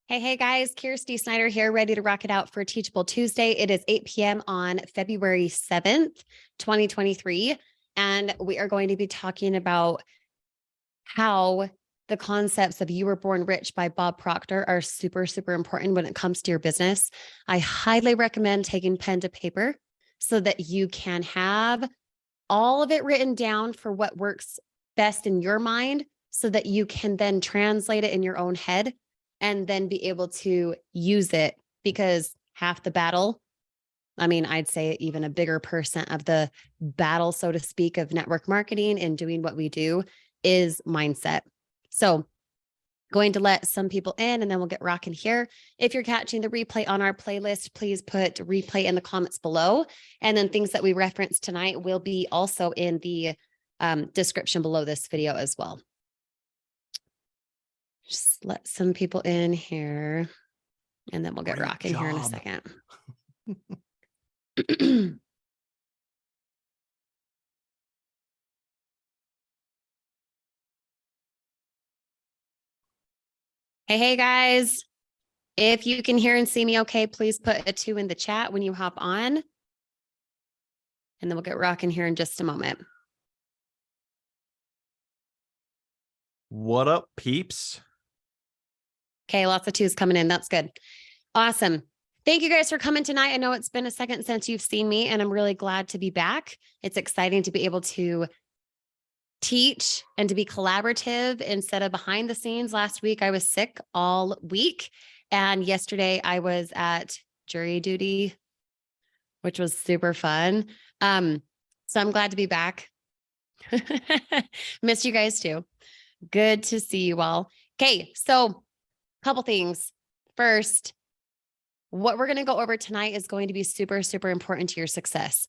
Hey guys, Kirsty Snyder here, ready to rock it out for Teachable Tuesday. It is 8 p.m. on February 7th, 2023. And we are going to be talking about how the concepts of You Were Born Rich by Bob Proctor are super, super important when it comes to your business. I highly recommend taking pen to paper so that you can have all of it written down for what works best in your mind so that you can then translate it in your own head and then be able to use it, because half the battle, I'd say even a bigger percent of the battle, so to speak, of network marketing and doing what we do is mindset. So going to let some people in and then we'll get rocking here. If you're catching the replay on our playlist, please put replay in the comments below. And then things that we referenced tonight will be also in the description below this video as well. Just let some people in here and then we'll get rocking here in a second. Hey guys, if you can hear and see me okay, please put a 2 in the chat when you hop on. And then we'll get rocking here in just a moment. What up, peeps? Okay, lots of 2s coming in. That's good. Awesome. Thank you guys for coming tonight. I know it's been a second since you've seen me, and I'm really glad to be back. It's exciting to be able to teach and to be collaborative instead of behind the scenes. Last week, I was sick all week. And yesterday I was at jury duty, which was super fun. So I'm glad to be back. Missed you guys too. Good to see you all. Okay, so a couple things. First, what we're going to go over tonight is going to be super, super important to your success.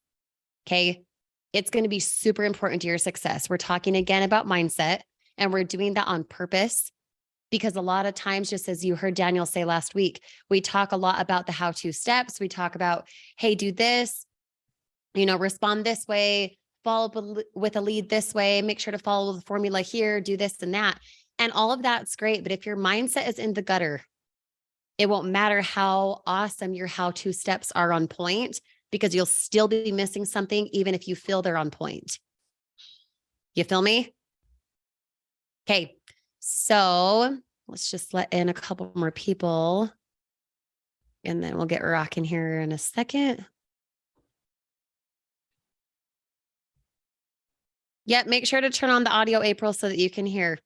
Okay, it's going to be super important to your success. We're talking again about mindset, and we're doing that on purpose because a lot of times, just as you heard Daniel say last week, we talk a lot about the how-to steps. We talk about, hey, do this, respond this way, follow with a lead this way, make sure to follow the formula here, do this and that. And all of that's great. But if your mindset is in the gutter, it won't matter how awesome your how-to steps are on point, because you'll still be missing something even if you feel they're on point. You feel me? Okay, so let's just let in a couple more people and then we'll get rocking here in a second. Yep, make sure to turn on the audio, April, so that you can hear.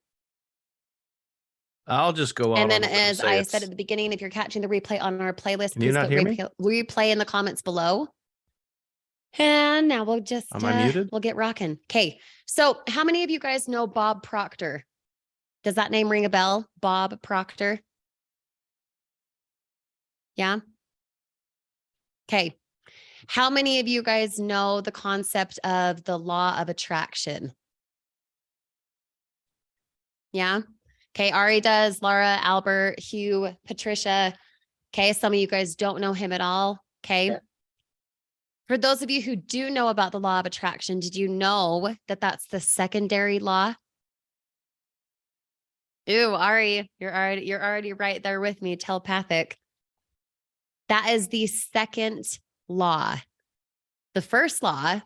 I'll just go out. And then, as I said at the beginning, if you're catching the replay on our playlist, please put replay in the comments below. And now we'll just, am I muted? We'll get rocking. Okay. So how many of you guys know Bob Proctor? Does that name ring a bell? Bob Proctor? Yeah. Okay. How many of you guys know the concept of the law of attraction? Yeah. Okay. Ari does, Laura, Albert, Hugh, Patricia. Okay. Some of you guys don't know him at all. Okay. Yeah. For those of you who do know about the law of attraction, did you know that that's the secondary law? Ooh, Ari, you're already right there with me, telepathic. That is the second law. The first law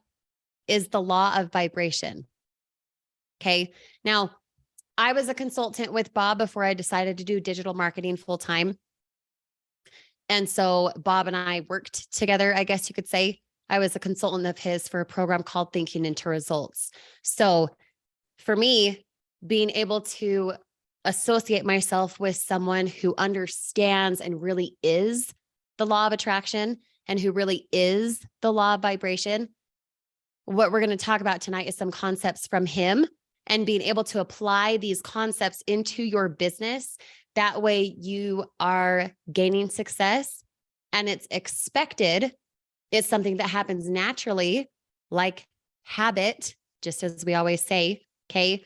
is the law of vibration. Okay. Now, I was a consultant with Bob before I decided to do digital marketing full time. And so Bob and I worked together, I guess you could say. I was a consultant of his for a program called Thinking into Results. So for me, being able to associate myself with someone who understands and really is the law of attraction and who really is the law of vibration, what we're going to talk about tonight is some concepts from him and being able to apply these concepts into your business. That way you are gaining success and it's expected. It's something that happens naturally, like habit, just as we always say, okay?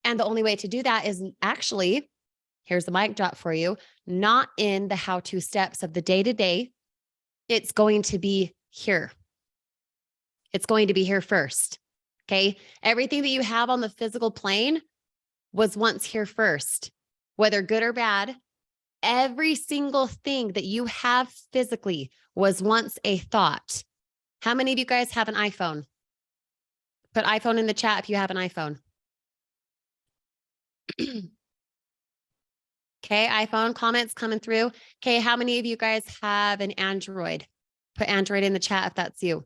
And the only way to do that is actually, here's the mic drop for you, not in the how-to steps of the day-to-day. It's going to be here. It's going to be here first, okay? Everything that you have on the physical plane was once here first, whether good or bad. Every single thing that you have physically was once a thought. How many of you guys have an iPhone? Put iPhone in the chat if you have an iPhone. Okay, iPhone comments coming through. Okay, how many of you guys have an Android? Put Android in the chat if that's you.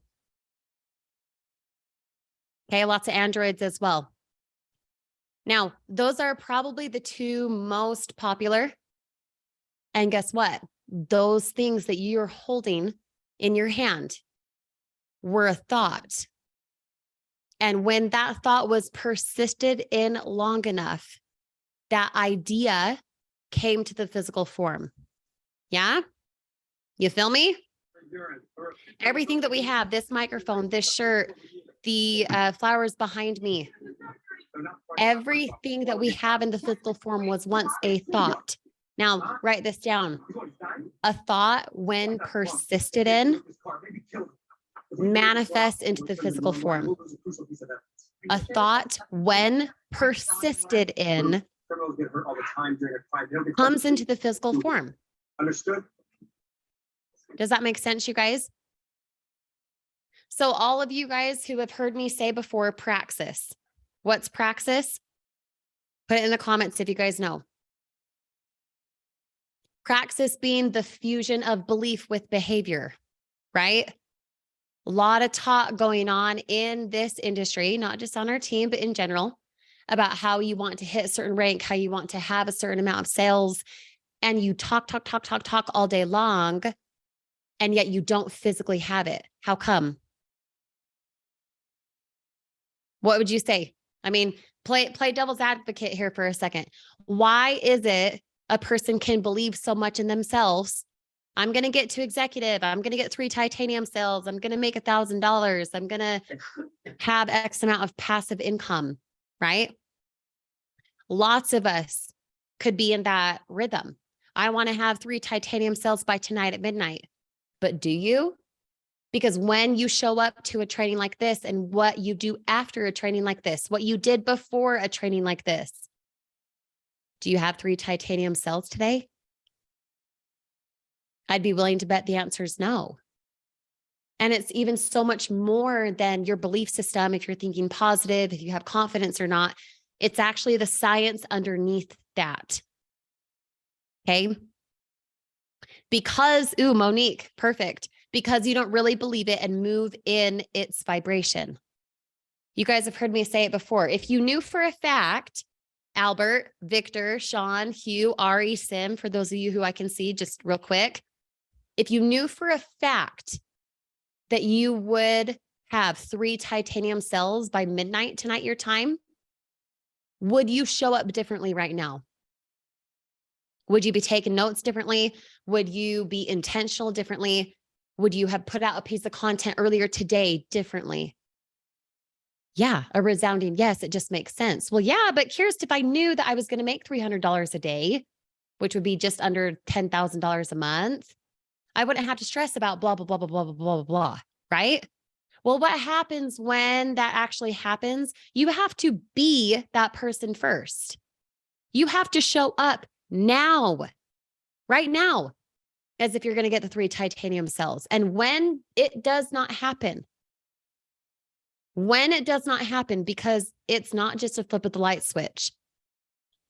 Okay, lots of Androids as well. Now, those are probably the two most popular. And guess what? Those things that you're holding in your hand were a thought. And when that thought was persisted in long enough, that idea came to the physical form. Yeah? You feel me? Everything that we have, this microphone, this shirt, the flowers behind me, everything that we have in the physical form was once a thought. Now, write this down. A thought, when persisted in, manifests into the physical form. A thought, when persisted in, comes into the physical form. Understood? Does that make sense, you guys? So all of you guys who have heard me say before, praxis. What's praxis? Put it in the comments if you guys know. Praxis being the fusion of belief with behavior, right? A lot of talk going on in this industry, not just on our team, but in general, about how you want to hit a certain rank, how you want to have a certain amount of sales, and you talk all day long, and yet you don't physically have it. How come? What would you say? I mean, play devil's advocate here for a second. Why is it a person can believe so much in themselves? I'm going to get to executive. I'm going to get 3 titanium sales. I'm going to make $1,000. I'm going to have X amount of passive income, right? Lots of us could be in that rhythm. I want to have 3 titanium sales by tonight at midnight. But do you? Because when you show up to a training like this and what you do after a training like this, what you did before a training like this, do you have 3 titanium cells today? I'd be willing to bet the answer is no. And it's even so much more than your belief system. If you're thinking positive, if you have confidence or not, it's actually the science underneath that. Okay. Because, ooh, Monique, perfect. Because you don't really believe it and move in its vibration. You guys have heard me say it before. If you knew for a fact, Albert, Victor, Sean, Hugh, Ari, Sim, for those of you who I can see just real quick, if you knew for a fact that you would have 3 titanium cells by midnight tonight, your time, would you show up differently right now? Would you be taking notes differently? Would you be intentional differently? Would you have put out a piece of content earlier today differently? Yeah, a resounding yes, it just makes sense. Well, yeah, but Kirst, if I knew that I was going to make $300 a day, which would be just under $10,000 a month, I wouldn't have to stress about blah, blah, blah, blah, blah, blah, blah, blah, right? Well, what happens when that actually happens? You have to be that person first. You have to show up now, right now, as if you're going to get the 3 titanium cells. And when it does not happen, because it's not just a flip of the light switch,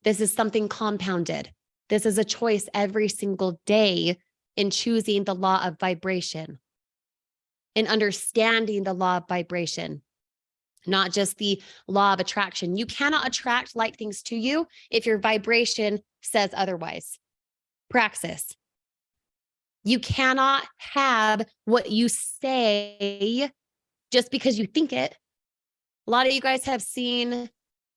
this is something compounded. This is a choice every single day in choosing the law of vibration, in understanding the law of vibration, not just the law of attraction. You cannot attract like things to you if your vibration says otherwise. Praxis. You cannot have what you say just because you think it. A lot of you guys have seen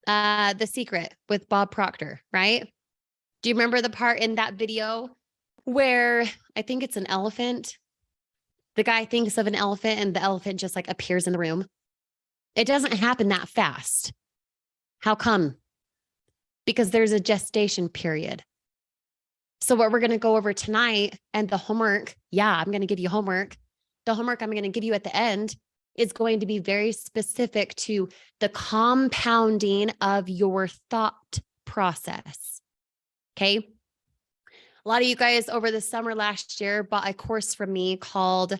The Secret with Bob Proctor, right? Do you remember the part in that video where I think it's an elephant? The guy thinks of an elephant and the elephant just like appears in the room. It doesn't happen that fast. How come? Because there's a gestation period. So what we're going to go over tonight and the homework, I'm going to give you homework. The homework I'm going to give you at the end is going to be very specific to the compounding of your thought process. Okay. A lot of you guys over the summer last year bought a course from me called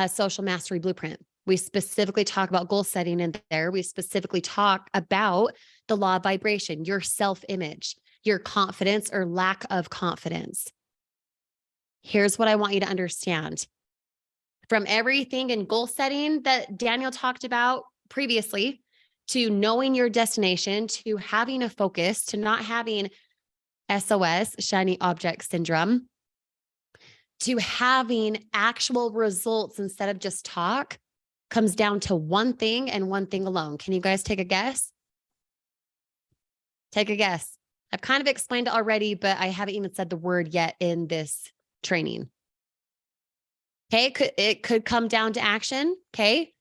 Social Mastery Blueprint. We specifically talk about goal setting in there. We specifically talk about the law of vibration, your self-image, your confidence or lack of confidence. Here's what I want you to understand. From everything in goal setting that Daniel talked about previously, to knowing your destination, to having a focus, to not having SOS, shiny object syndrome, to having actual results instead of just talk, comes down to one thing and one thing alone. Can you guys take a guess? Take a guess. I've kind of explained it already, but I haven't even said the word yet in this training. Okay, it could come down to action. Okay,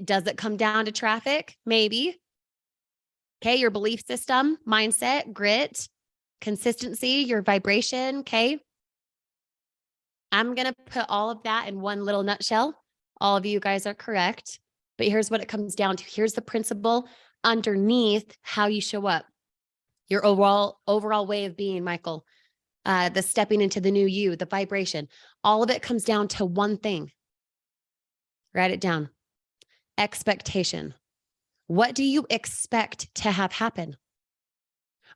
does it come down to traffic? Maybe. Okay, your belief system, mindset, grit, consistency, your vibration. Okay, I'm going to put all of that in one little nutshell. All of you guys are correct, but here's what it comes down to. Here's the principle underneath how you show up. Your overall way of being, Michael, the stepping into the new you, the vibration, all of it comes down to one thing. Write it down. Expectation. What do you expect to have happen?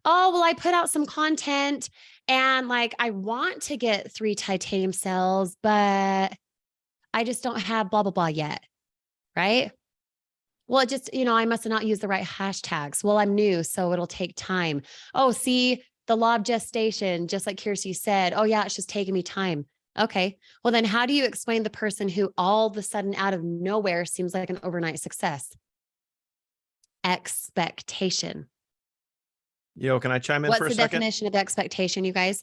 Oh, well, I put out some content and like, I want to get 3 titanium cells, but I just don't have blah, blah, blah yet. Right? Well, it just, I must have not used the right hashtags. Well, I'm new, so it'll take time. Oh, see, the law of gestation, just like Kirsty said, oh yeah, it's just taking me time. Okay. Well, then how do you explain the person who all of a sudden out of nowhere seems like an overnight success? Expectation. Yo, can I chime in What's for a the second? definition of expectation, you guys?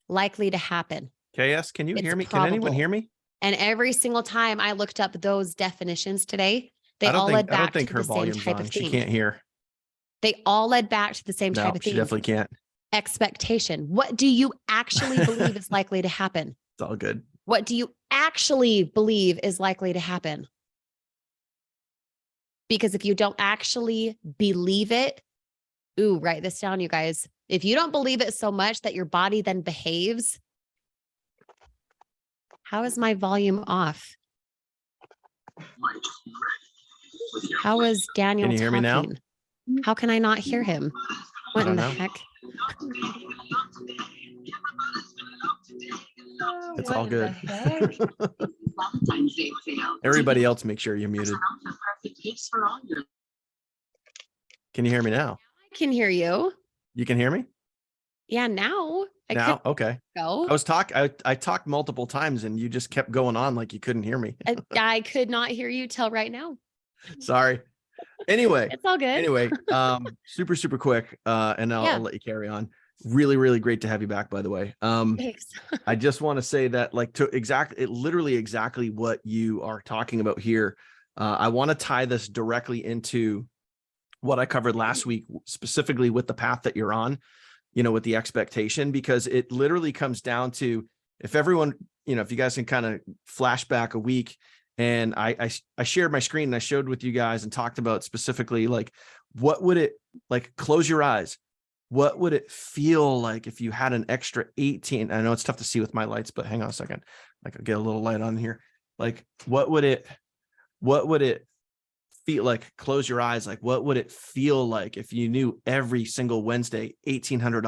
Likely to happen. KS, can you It's hear me? Can anyone probable. hear me? And every single time I looked up those definitions today, they I all led don't back think to her the same volume's type on. of She theme. can't hear. They all led back to the same No, type of she theme. definitely can't. Expectation. What do you actually believe is likely to happen? It's all good. What do you actually believe is likely to happen? Because if you don't actually believe it, write this down, you guys. If you don't believe it so much that your body then behaves, how is my volume off? How is Daniel Can you hear me now? talking? How can I not hear him? What in the heck? It's all good. Everybody else, make sure you're muted. Can you hear me now? I can hear you. You can hear me? Yeah, now. Now? Okay. Go. I talked multiple times and you just kept going on like you couldn't hear me. I could not hear you till right now. Sorry. Anyway. It's all good. Anyway, super, super quick. And I'll let you carry on. Really, really great to have you back, by the way. Thanks. I just want to say that literally exactly what you are talking about here. I want to tie this directly into what I covered last week, specifically with the path that you're on, with the expectation, because it literally comes down to, if everyone, if you guys can kind of flash back a week, and I shared my screen and I showed with you guys and talked about specifically, like, what would it, like, close your eyes. What would it feel like if you had an extra 18? I know it's tough to see with my lights, but hang on a second. Like, I'll get a little light on here. Like, what would it feel like? Close your eyes. Like, what would it feel like if you knew every single Wednesday, $1,800,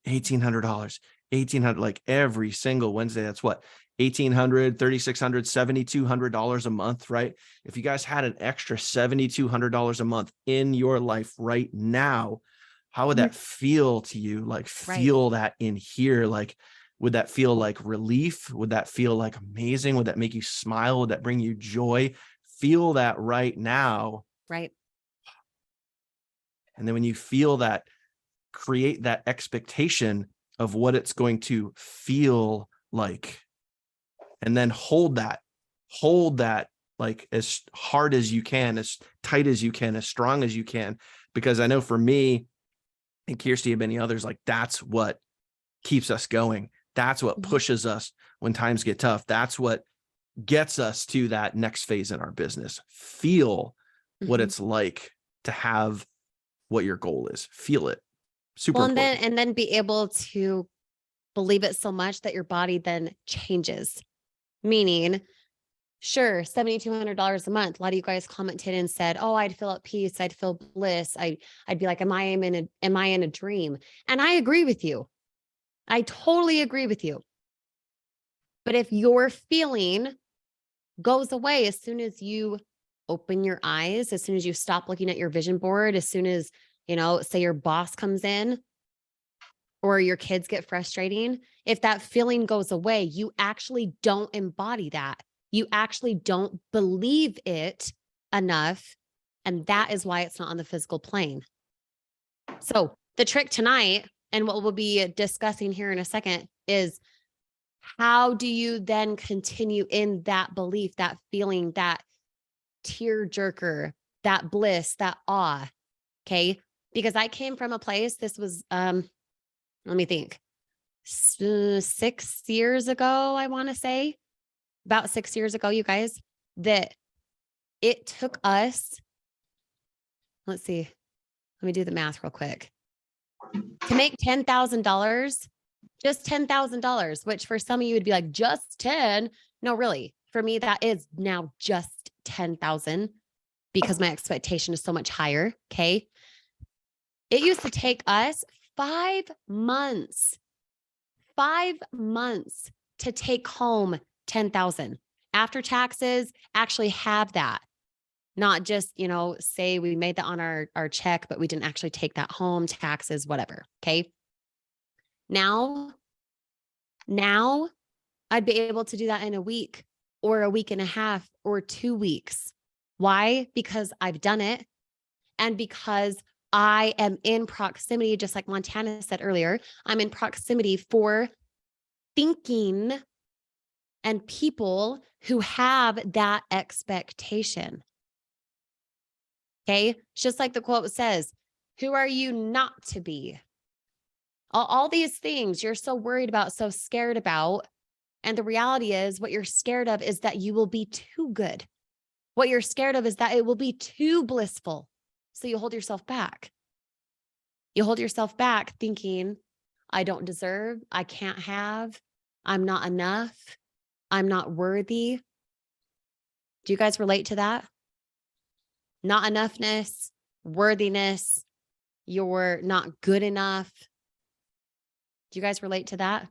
$1,800, $1,800, like every single Wednesday? That's what, $1,800, $3,600, $7,200 a month, right? If you guys had an extra $7,200 a month in your life right now, how would that feel to you? Like, feel that in here. Like, would that feel like relief? Would that feel like amazing? Would that make you smile? Would that bring you joy? Feel that right now. Right. And then when you feel that, create that expectation of what it's going to feel like. And then hold that like as hard as you can, as tight as you can, as strong as you can. Because I know for me and Kirsty and many others, like, that's what keeps us going. That's what pushes us when times get tough. That's what gets us to that next phase in our business. Feel what it's like to have what your goal is. Feel it. Super important. And then be able to believe it so much that your body then changes. Meaning, sure, $7,200 a month. A lot of you guys commented and said, "Oh, I'd feel at peace. I'd feel bliss. I'd be like, am I in a dream?" And I agree with you. I totally agree with you. But if your feeling goes away as soon as you open your eyes, as soon as you stop looking at your vision board, as soon as, say your boss comes in or your kids get frustrating, if that feeling goes away, you actually don't embody that. You actually don't believe it enough. And that is why it's not on the physical plane. So the trick tonight, and what we'll be discussing here in a second, is how do you then continue in that belief, that feeling, that tear jerker, that bliss, that awe? Okay. Because I came from a place, this was, let me think, 6 years ago, I want to say, about 6 years ago, you guys, that it took us, let's see, let me do the math real quick, to make $10,000, just $10,000, which for some of you would be like, just 10. No, really, for me, that is now just 10,000 because my expectation is so much higher. Okay. It used to take us 5 months to take home 10,000 after taxes, actually have that. Not just, say we made that on our check, but we didn't actually take that home, taxes, whatever. Okay. Now I'd be able to do that in a week or a week and a half or 2 weeks. Why? Because I've done it. And because I am in proximity, just like Montana said earlier, I'm in proximity for thinking and people who have that expectation. Okay. It's just like the quote says, who are you not to be? All these things you're so worried about, so scared about. And the reality is, what you're scared of is that you will be too good. What you're scared of is that it will be too blissful. So you hold yourself back. You hold yourself back thinking, I don't deserve, I can't have, I'm not enough, I'm not worthy. Do you guys relate to that? Not enoughness, worthiness, you're not good enough. Do you guys relate to that?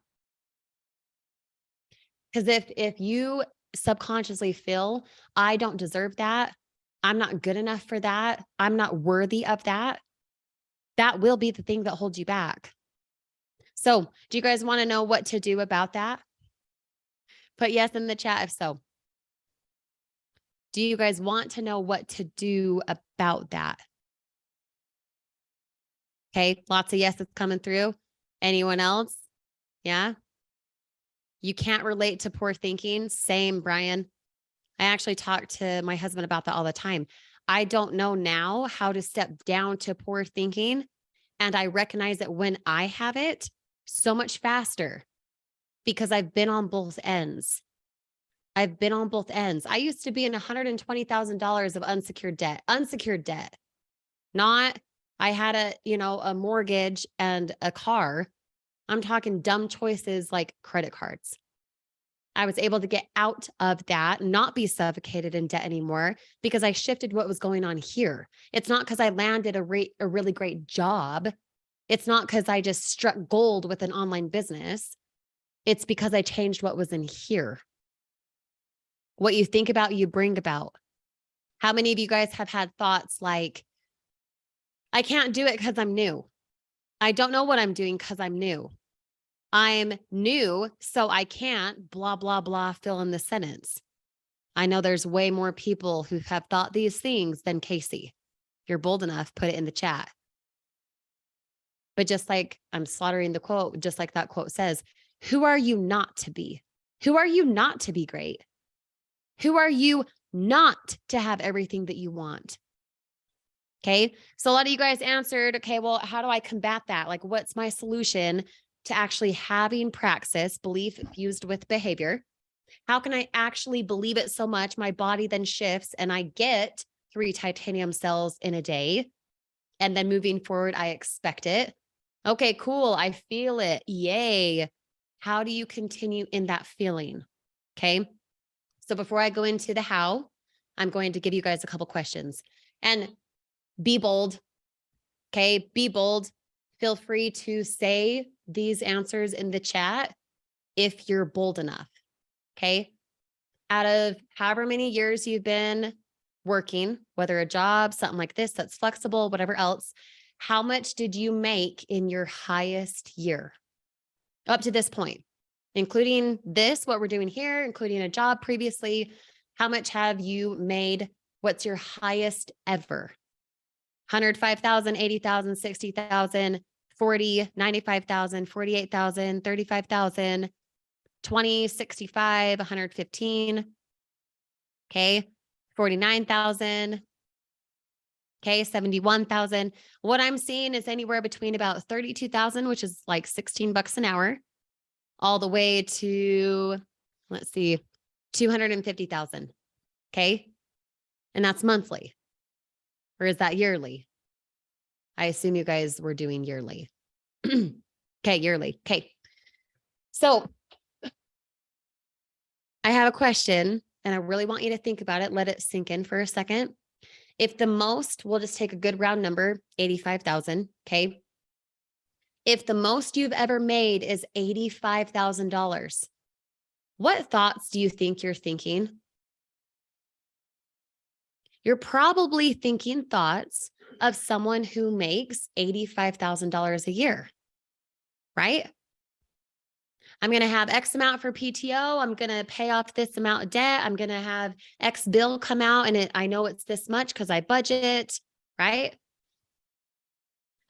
Because if you subconsciously feel, I don't deserve that, I'm not good enough for that, I'm not worthy of that, that will be the thing that holds you back. So, do you guys want to know what to do about that? Put yes in the chat if so. Do you guys want to know what to do about that? Okay, lots of yeses coming through. Anyone else? Yeah. You can't relate to poor thinking. Same, Brian. I actually talk to my husband about that all the time. I don't know now how to step down to poor thinking. And I recognize that when I have it so much faster because I've been on both ends. I used to be in $120,000 of unsecured debt. Not, I had a mortgage and a car. I'm talking dumb choices like credit cards. I was able to get out of that, not be suffocated in debt anymore because I shifted what was going on here. It's not because I landed a really great job. It's not because I just struck gold with an online business. It's because I changed what was in here. What you think about, you bring about. How many of you guys have had thoughts like, I can't do it because I'm new. I don't know what I'm doing because I'm new. I'm new, so I can't, blah, blah, blah, fill in the sentence. I know there's way more people who have thought these things than Casey. If you're bold enough, put it in the chat. But just like I'm slaughtering the quote, just like that quote says, who are you not to be? Who are you not to be great? Who are you not to have everything that you want? Okay. So a lot of you guys answered, okay, well, how do I combat that? Like, what's my solution to actually having praxis, belief fused with behavior? How can I actually believe it so much my body then shifts and I get 3 titanium cells in a day? And then moving forward, I expect it. Okay, cool. I feel it. Yay. How do you continue in that feeling? Okay. So before I go into the how, I'm going to give you guys a couple questions and be bold. Okay. Be bold. Feel free to say these answers in the chat if you're bold enough. Okay. Out of however many years you've been working, whether a job, something like this that's flexible, whatever else, how much did you make in your highest year up to this point, including this, what we're doing here, including a job previously? How much have you made? What's your highest ever? 105,000, 80,000, 60,000, 40, 95,000, 48,000, 35,000, 20, 65, 115. Okay. 49,000. Okay. 71,000. What I'm seeing is anywhere between about 32,000, which is like $16 an hour, all the way to, let's see, 250,000. Okay. And that's monthly. Or is that yearly? I assume you guys were doing yearly. Okay. Yearly. Okay. So I have a question and I really want you to think about it. Let it sink in for a second. If the most, we'll just take a good round number, 85,000. Okay. If the most you've ever made is $85,000, what thoughts do you think you're thinking? You're probably thinking thoughts of someone who makes $85,000 a year, right? I'm going to have X amount for PTO. I'm going to pay off this amount of debt. I'm going to have X bill come out and I know it's this much because I budget, right?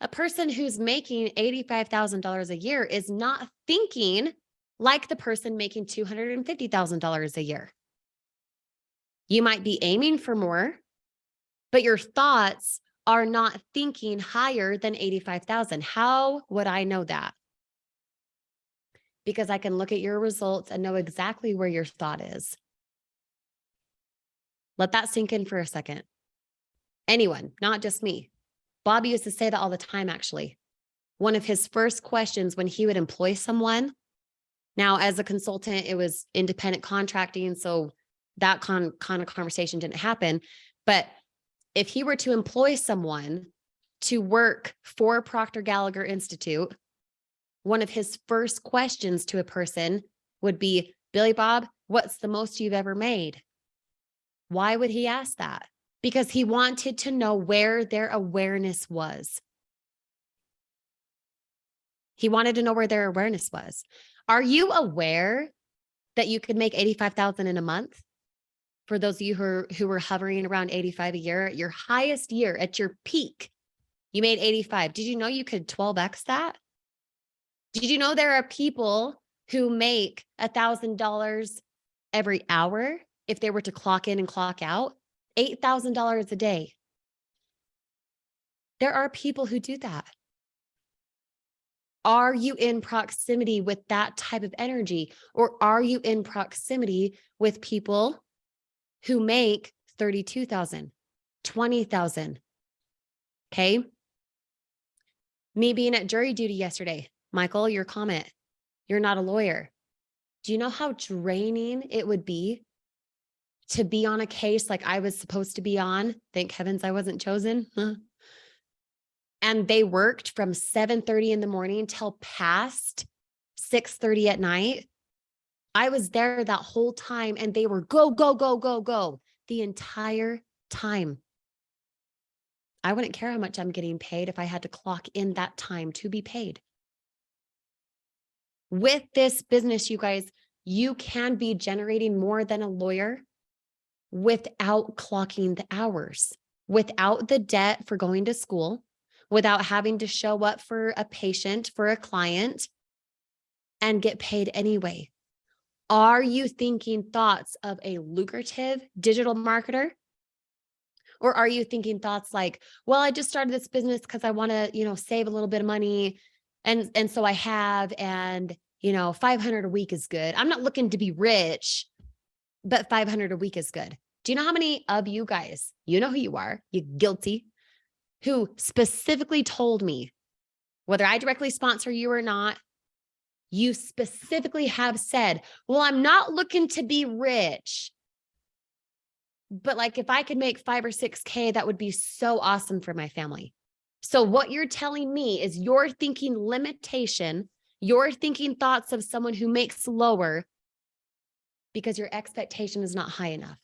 A person who's making $85,000 a year is not thinking like the person making $250,000 a year. You might be aiming for more, but your thoughts are not thinking higher than 85,000. How would I know that? Because I can look at your results and know exactly where your thought is. Let that sink in for a second. Anyone, not just me. Bob used to say that all the time, actually. One of his first questions when he would employ someone, now as a consultant, it was independent contracting, so that kind of conversation didn't happen. But if he were to employ someone to work for Proctor Gallagher Institute, one of his first questions to a person would be, Billy Bob, what's the most you've ever made? Why would he ask that? Because he wanted to know where their awareness was. He wanted to know where their awareness was. Are you aware that you could make 85,000 in a month? For those of you who were hovering around 85 a year, your highest year at your peak, you made 85. Did you know you could 12x that? Did you know there are people who make $1,000 every hour if they were to clock in and clock out? $8,000 a day. There are people who do that. Are you in proximity with that type of energy? Or are you in proximity with people who make 32,000, 20,000? Okay. Me being at jury duty yesterday, Michael, your comment, you're not a lawyer. Do you know how draining it would be to be on a case like I was supposed to be on? Thank heavens I wasn't chosen. And they worked from 7:30 in the morning till past 6:30 at night. I was there that whole time and they were go, go, go, go, go the entire time. I wouldn't care how much I'm getting paid if I had to clock in that time to be paid. With this business, you guys, you can be generating more than a lawyer without clocking the hours, without the debt for going to school, without having to show up for a patient, for a client, and get paid anyway. Are you thinking thoughts of a lucrative digital marketer? Or are you thinking thoughts like, well, I just started this business because I want to, save a little bit of money. And so I have, and, 500 a week is good. I'm not looking to be rich, but 500 a week is good. Do you know how many of you guys, you know who you are, you guilty, who specifically told me, whether I directly sponsor you or not, You specifically have said, well, I'm not looking to be rich, but like if I could make 5 or 6K, that would be so awesome for my family. So what you're telling me is you're thinking limitation, you're thinking thoughts of someone who makes lower because your expectation is not high enough.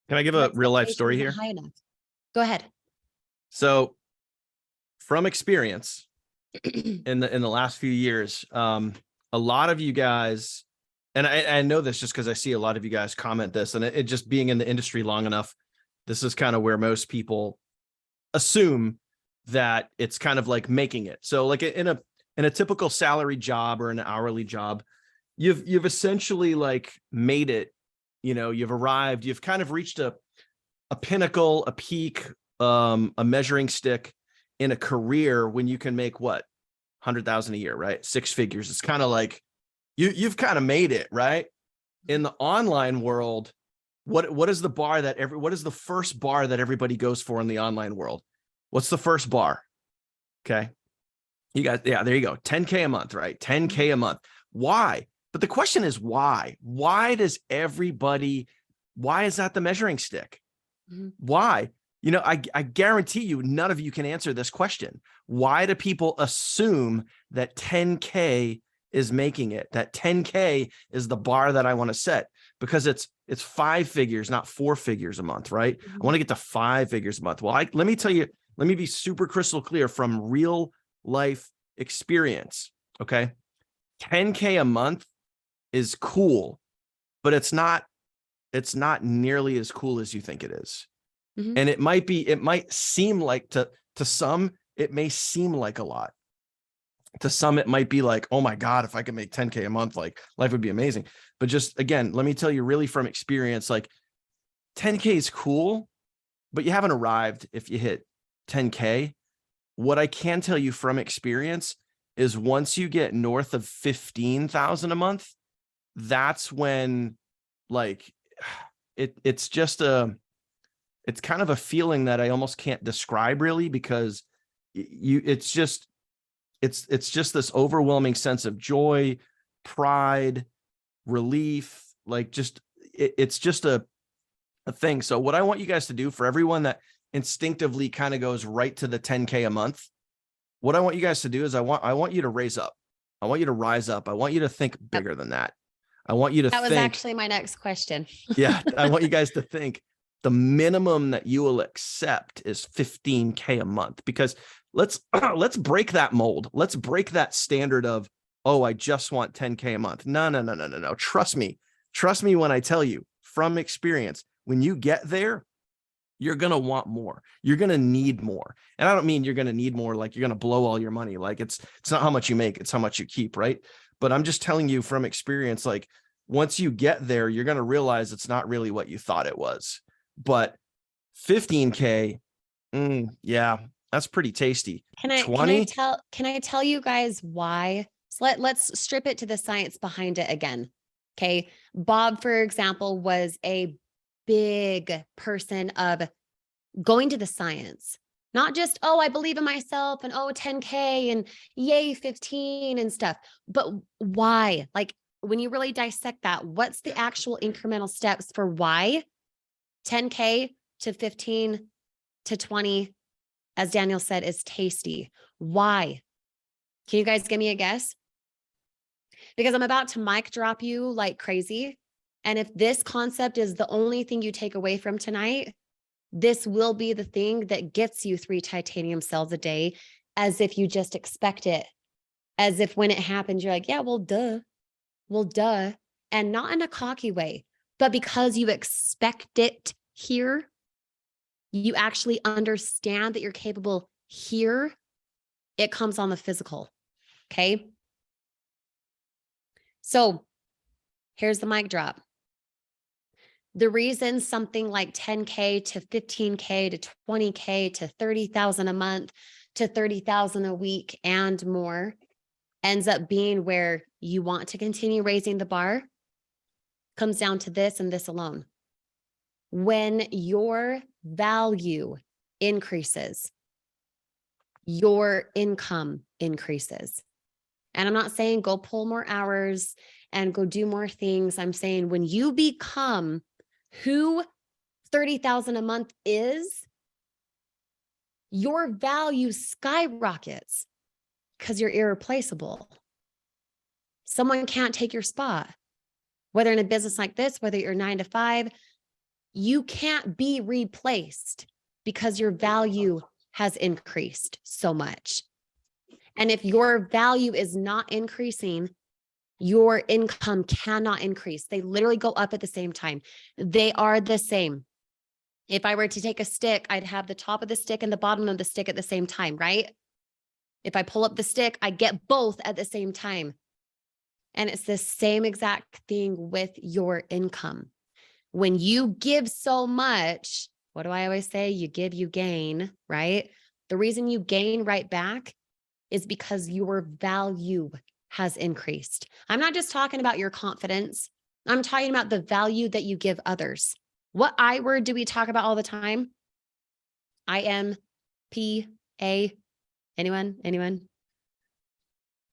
Can I give Your a real life expectation story is not here? high enough. Go ahead. So from experience in the last few years, a lot of you guys, and I know this just because I see a lot of you guys comment this, and it just being in the industry long enough, this is kind of where most people assume that it's kind of like making it. So like in a typical salary job or an hourly job, you've essentially like made it, you know, you've arrived, you've kind of reached a pinnacle, a peak, a measuring stick in a career when you can make what, 100,000 a year, right? 6 figures. It's kind of like you've kind of made it, right? In the online world, what is the bar that what is the first bar that everybody goes for in the online world? What's the first bar? Okay. You guys, yeah, there you go. 10K a month, right? 10K a month. Why? But the question is why? Why is that the measuring stick? Why? You know, I guarantee you none of you can answer this question. Why do people assume that 10K is making it, that 10K is the bar that I want to set? Because it's 5 figures, not 4 figures a month, right? I want to get to 5 figures a month. Well, let me tell you, let me be super crystal clear from real life experience. Okay. 10K a month is cool, but it's not nearly as cool as you think it is. And it might seem like to some, it may seem like a lot. To some, it might be like, oh my God, if I could make 10K a month, like life would be amazing. But just again, let me tell you really from experience, like 10K is cool, but you haven't arrived if you hit 10K. What I can tell you from experience is once you get north of 15,000 a month, that's when like it's kind of a feeling that I almost can't describe really, because it's just this overwhelming sense of joy, pride, relief, like just it's just a thing. So what I want you guys to do, for everyone that instinctively kind of goes right to the 10K a month, what I want you guys to do is I want you to raise up. I want you to rise up. I want you to think bigger than that. I want you to That was think, actually my next question. yeah, I want you guys to think the minimum that you will accept is 15K a month, because let's break that mold. Let's break that standard of, oh, I just want 10K a month. No. Trust me when I tell you from experience, when you get there, you're going to want more. You're going to need more. And I don't mean you're going to need more like you're going to blow all your money. Like it's not how much you make, it's how much you keep, right? But I'm just telling you from experience, like once you get there, you're going to realize it's not really what you thought it was. But 15K, yeah, that's pretty tasty. Can I tell you guys why? So let's strip it to the science behind it again. Okay. Bob, for example, was a big person of going to the science, not just, oh, I believe in myself and 10K and yay, 15 and stuff. But why? Like when you really dissect that, what's the actual incremental steps for why 10K to 15 to 20, as Daniel said, is tasty? Why? Can you guys give me a guess? Because I'm about to mic drop you like crazy. And if this concept is the only thing you take away from tonight, this will be the thing that gets you 3 titanium cells a day, as if you just expect it. As if when it happens, you're like, yeah, well, duh. And not in a cocky way, but because you expect it here, you actually understand that you're capable here, it comes on the physical. Okay. So here's the mic drop. The reason something like 10K to 15K to 20K to 30,000 a month to 30,000 a week and more ends up being where you want to continue raising the bar comes down to this and this alone. When your value increases, your income increases. And I'm not saying go pull more hours and go do more things. I'm saying when you become who 30,000 a month is, your value skyrockets because you're irreplaceable. Someone can't take your spot. Whether in a business like this, whether you're 9 to 5, you can't be replaced because your value has increased so much. And if your value is not increasing, your income cannot increase. They literally go up at the same time. They are the same. If I were to take a stick, I'd have the top of the stick and the bottom of the stick at the same time, right? If I pull up the stick, I get both at the same time. And it's the same exact thing with your income. When you give so much, what do I always say? You give, you gain, right? The reason you gain right back is because your value has increased. I'm not just talking about your confidence. I'm talking about the value that you give others. What I word do we talk about all the time? IMPA. Anyone?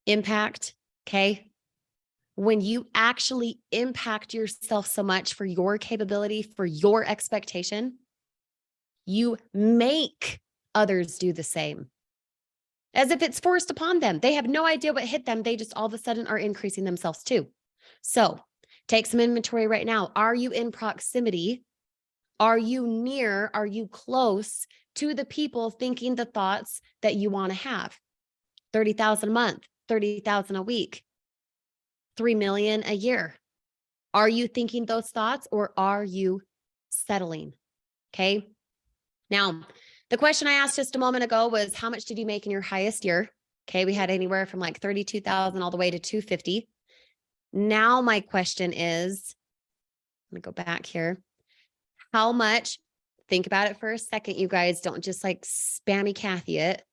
Impact. Okay. When you actually impact yourself so much for your capability, for your expectation, you make others do the same. As if it's forced upon them. They have no idea what hit them. They just all of a sudden are increasing themselves too. So take some inventory right now. Are you in proximity? Are you near? Are you close to the people thinking the thoughts that you want to have? 30,000 a month, 30,000 a week, 3 million a year. Are you thinking those thoughts or are you settling? Okay. Now, the question I asked just a moment ago was how much did you make in your highest year? Okay. We had anywhere from like 32,000 all the way to 250. Now my question is, let me go back here. How much, think about it for a second, you guys, don't just like spammy Kathy it.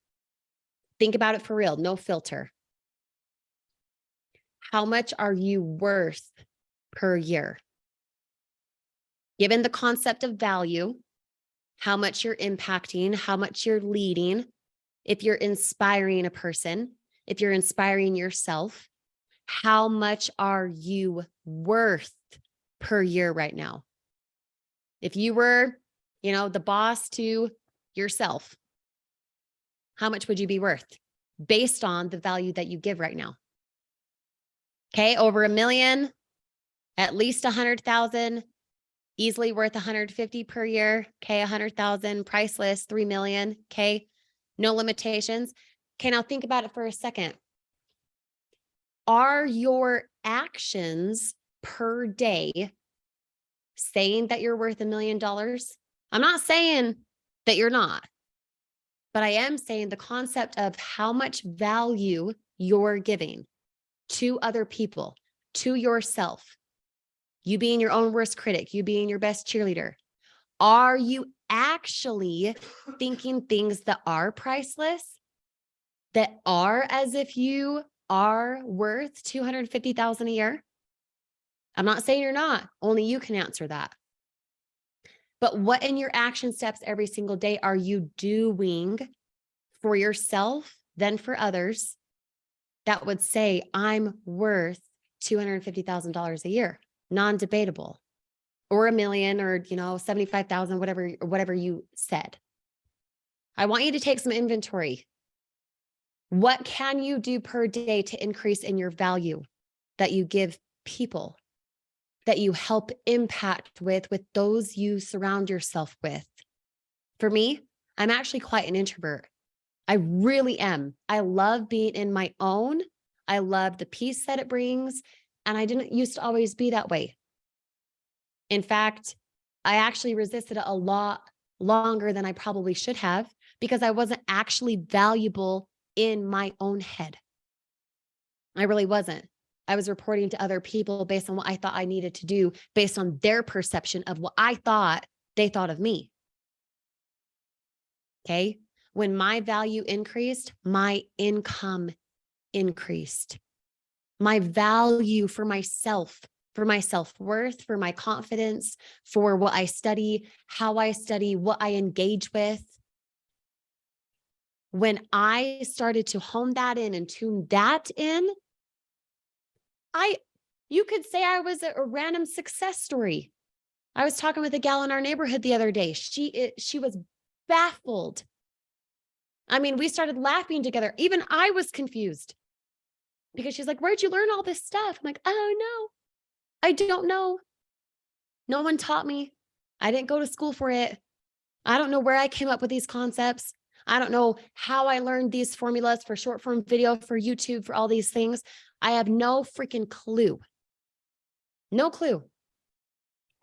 Think about it for real, no filter. How much are you worth per year? Given the concept of value, how much you're impacting, how much you're leading, if you're inspiring a person, if you're inspiring yourself, how much are you worth per year right now? If you were, the boss to yourself, how much would you be worth based on the value that you give right now? Okay, over 1 million, at least 100,000, easily worth 150 per year. Okay, 100,000, priceless, 3 million. Okay, no limitations. Okay, now think about it for a second. Are your actions per day saying that you're worth $1 million? I'm not saying that you're not, but I am saying the concept of how much value you're giving to other people, to yourself, you being your own worst critic, you being your best cheerleader. Are you actually thinking things that are priceless, that are as if you are worth 250,000 a year? I'm not saying you're not, only you can answer that. But what in your action steps every single day are you doing for yourself, then for others, that would say, I'm worth $250,000 a year, non-debatable, or 1 million or, 75,000, whatever you said. I want you to take some inventory. What can you do per day to increase in your value that you give people, that you help impact with those you surround yourself with? For me, I'm actually quite an introvert. I really am. I love being in my own. I love the peace that it brings. And I didn't used to always be that way. In fact, I actually resisted it a lot longer than I probably should have because I wasn't actually valuable in my own head. I really wasn't. I was reporting to other people based on what I thought I needed to do, based on their perception of what I thought they thought of me. Okay. When my value increased, my income increased. My value for myself, for my self-worth, for my confidence, for what I study, how I study, what I engage with. When I started to hone that in and tune that in, You could say I was a random success story. I was talking with a gal in our neighborhood the other day. She was baffled. I mean, we started laughing together. Even I was confused because she's like, where'd you learn all this stuff? I'm like, oh no, I don't know. No one taught me. I didn't go to school for it. I don't know where I came up with these concepts. I don't know how I learned these formulas for short form video, for YouTube, for all these things. I have no freaking clue. No clue.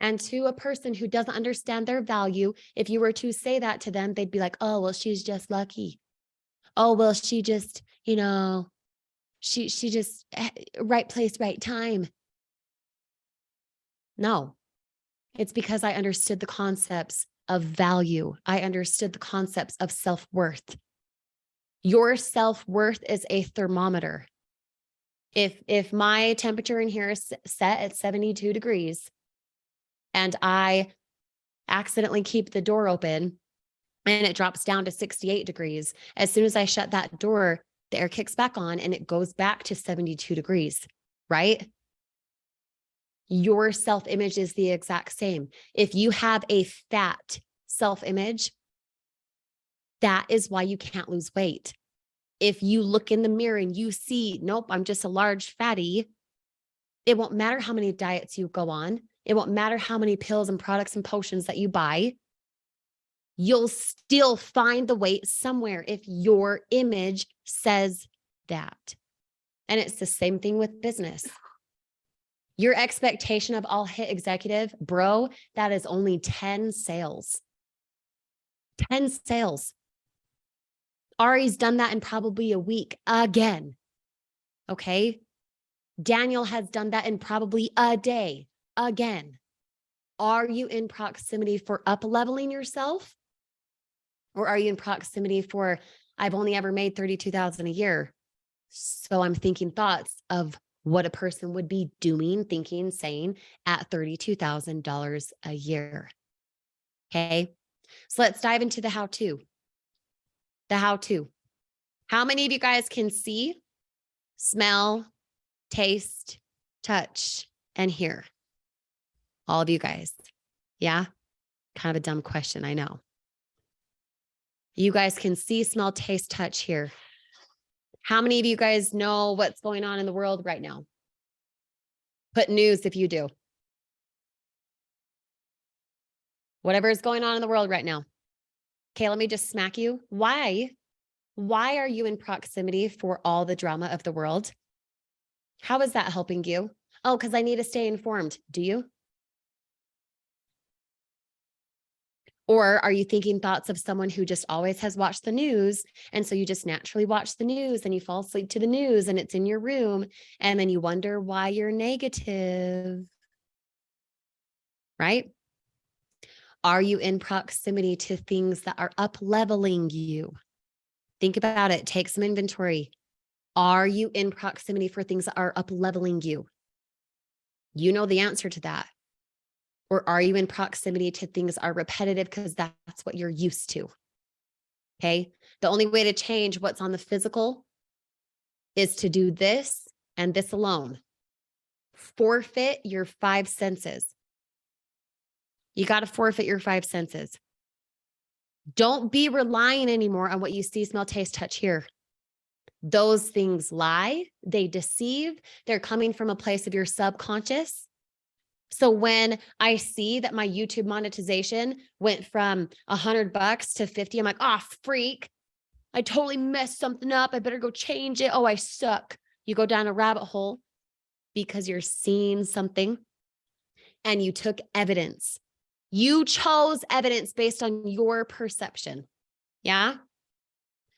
And to a person who doesn't understand their value, if you were to say that to them, they'd be like, oh, well, she's just lucky. Oh, well, she just, she just right place, right time. No, it's because I understood the concepts of value. I understood the concepts of self-worth. Your self-worth is a thermometer. If my temperature in here is set at 72 degrees and I accidentally keep the door open and it drops down to 68 degrees, as soon as I shut that door, the air kicks back on and it goes back to 72 degrees, right? Your self-image is the exact same. If you have a fat self-image, that is why you can't lose weight. If you look in the mirror and you see, nope, I'm just a large fatty, it won't matter how many diets you go on. It won't matter how many pills and products and potions that you buy. You'll still find the weight somewhere if your image says that. And it's the same thing with business. Your expectation of I'll hit executive, bro, that is only 10 sales. 10 sales. Ari's done that in probably a week again. Okay. Daniel has done that in probably a day again. Are you in proximity for up leveling yourself? Or are you in proximity for, I've only ever made 32,000 a year. So I'm thinking thoughts of what a person would be doing, thinking, saying at $32,000 a year. Okay. So let's dive into the how-to. The how-to. How many of you guys can see, smell, taste, touch, and hear? All of you guys. Yeah. Kind of a dumb question, I know. You guys can see, smell, taste, touch, hear. How many of you guys know what's going on in the world right now? Put news if you do. Whatever is going on in the world right now. Okay, let me just smack you. Why? Why are you in proximity for all the drama of the world? How is that helping you? Oh, because I need to stay informed. Do you? Or are you thinking thoughts of someone who just always has watched the news? And so you just naturally watch the news and you fall asleep to the news and it's in your room. And then you wonder why you're negative, right? Are you in proximity to things that are up leveling you? Think about it. Take some inventory. Are you in proximity for things that are up leveling you? You know the answer to that. Or are you in proximity to things that are repetitive because that's what you're used to? Okay. The only way to change what's on the physical is to do this and this alone. Forfeit your 5 senses. You got to forfeit your 5 senses. Don't be relying anymore on what you see, smell, taste, touch, hear. Those things lie, they deceive, they're coming from a place of your subconscious. So when I see that my YouTube monetization went from $100 to 50, I'm like, oh, freak. I totally messed something up. I better go change it. Oh, I suck. You go down a rabbit hole because you're seeing something and you took evidence. You chose evidence based on your perception. Yeah.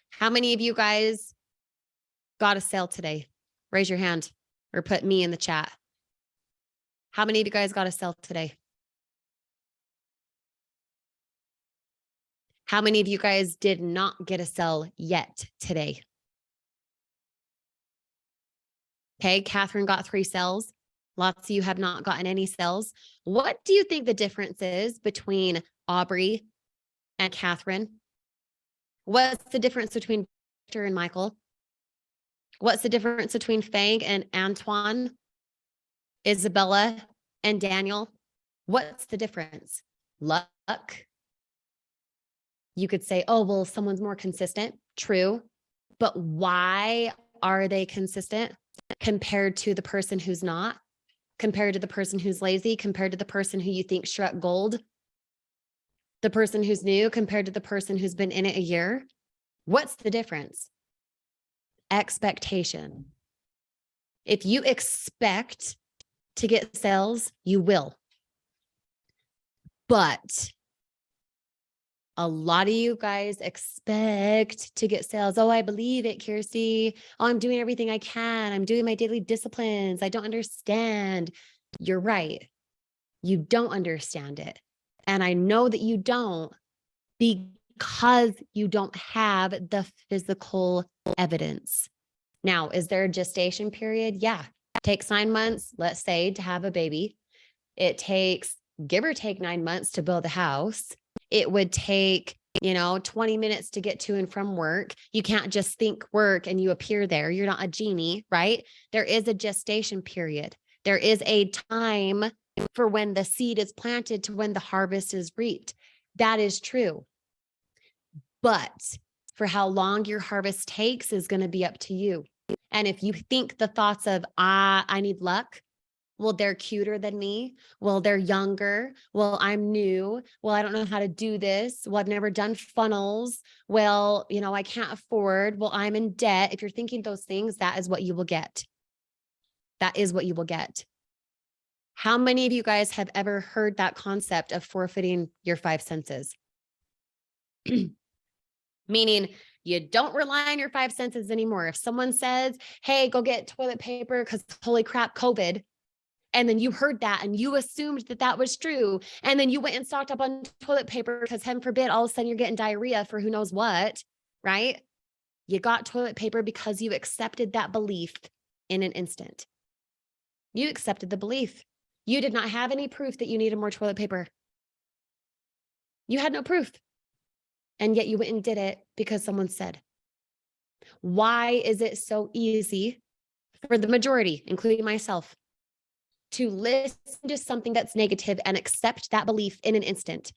How many of you guys got a sale today? Raise your hand or put me in the chat. How many of you guys got a sale today? How many of you guys did not get a sale yet today? Okay, Catherine got 3 sales. Lots of you have not gotten any sales. What do you think the difference is between Aubrey and Catherine? What's the difference between Victor and Michael? What's the difference between Fang and Antoine? Isabella and Daniel, what's the difference? Luck. You could say, oh, well, someone's more consistent. True. But why are they consistent compared to the person who's not? Compared to the person who's lazy? Compared to the person who you think struck gold? The person who's new compared to the person who's been in it a year? What's the difference? Expectation. If you expect to get sales, you will. But a lot of you guys expect to get sales. Oh, I believe it, Kirsty. Oh, I'm doing everything I can. I'm doing my daily disciplines. I don't understand. You're right. You don't understand it. And I know that you don't because you don't have the physical evidence. Now, is there a gestation period? Yeah. It takes 9 months, let's say, to have a baby. It takes, give or take, 9 months to build a house. It would take, 20 minutes to get to and from work. You can't just think work and you appear there. You're not a genie, right? There is a gestation period. There is a time for when the seed is planted to when the harvest is reaped. That is true. But for how long your harvest takes is going to be up to you. And if you think the thoughts of, I need luck, well, they're cuter than me. Well, they're younger. Well, I'm new. Well, I don't know how to do this. Well, I've never done funnels. Well, I can't afford. Well, I'm in debt. If you're thinking those things, that is what you will get. That is what you will get. How many of you guys have ever heard that concept of forfeiting your 5 senses? Meaning you don't rely on your 5 senses anymore. If someone says, hey, go get toilet paper because holy crap, COVID. And then you heard that and you assumed that that was true. And then you went and stocked up on toilet paper because heaven forbid, all of a sudden you're getting diarrhea for who knows what, right? You got toilet paper because you accepted that belief in an instant. You accepted the belief. You did not have any proof that you needed more toilet paper. You had no proof. And yet you went and did it because someone said. Why is it so easy for the majority, including myself, to listen to something that's negative and accept that belief in an instant?